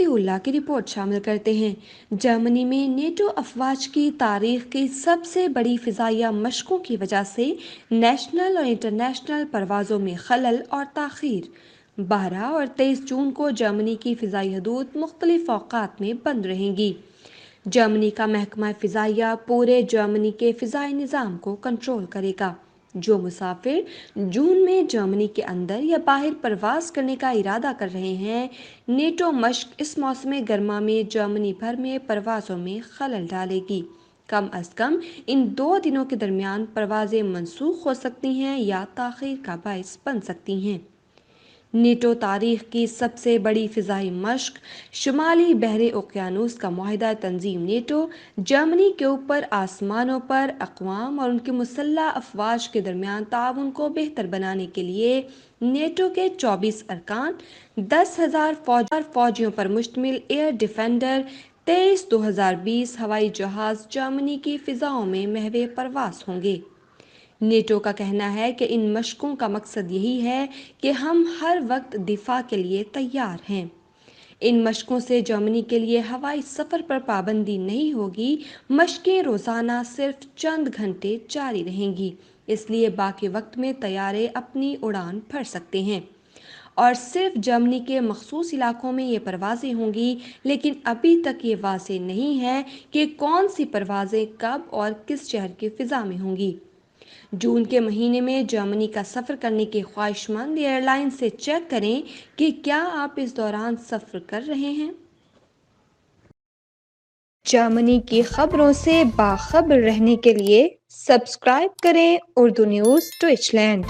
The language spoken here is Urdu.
فتح اللہ کی رپورٹ شامل کرتے ہیں۔ جرمنی میں نیٹو افواج کی تاریخ کی سب سے بڑی فضائیہ مشقوں کی وجہ سے نیشنل اور انٹرنیشنل پروازوں میں خلل اور تاخیر۔ 12 اور 23 جون کو جرمنی کی فضائی حدود مختلف اوقات میں بند رہیں گی۔ جرمنی کا محکمہ فضائیہ پورے جرمنی کے فضائی نظام کو کنٹرول کرے گا۔ جو مسافر جون میں جرمنی کے اندر یا باہر پرواز کرنے کا ارادہ کر رہے ہیں، نیٹو مشق اس موسم گرما میں جرمنی بھر میں پروازوں میں خلل ڈالے گی۔ کم از کم ان 2 دنوں کے درمیان پروازیں منسوخ ہو سکتی ہیں یا تاخیر کا باعث بن سکتی ہیں۔ نیٹو تاریخ کی سب سے بڑی فضائی مشق شمالی بحر اوقیانوس کا معاہدہ تنظیم نیٹو جرمنی کے اوپر آسمانوں پر اقوام اور ان کی مسلح افواج کے درمیان تعاون کو بہتر بنانے کے لیے نیٹو کے 24 ارکان 10,000 فوجیوں پر مشتمل ایئر ڈیفینڈر 23-2020 ہوائی جہاز جرمنی کی فضاؤں میں محو پرواز ہوں گے۔ نیٹو کا کہنا ہے کہ ان مشقوں کا مقصد یہی ہے کہ ہم ہر وقت دفاع کے لیے تیار ہیں۔ ان مشقوں سے جرمنی کے لیے ہوائی سفر پر پابندی نہیں ہوگی۔ مشقیں روزانہ صرف چند گھنٹے جاری رہیں گی، اس لیے باقی وقت میں طیارے اپنی اڑان بھر سکتے ہیں اور صرف جرمنی کے مخصوص علاقوں میں یہ پروازیں ہوں گی، لیکن ابھی تک یہ واضح نہیں ہے کہ کون سی پروازیں کب اور کس شہر کی فضا میں ہوں گی۔ جون کے مہینے میں جرمنی کا سفر کرنے کے خواہش مند ایئر لائن سے چیک کریں کہ کیا آپ اس دوران سفر کر رہے ہیں۔ جرمنی کی خبروں سے باخبر رہنے کے لیے سبسکرائب کریں اردو نیوز ڈویچ لینڈ۔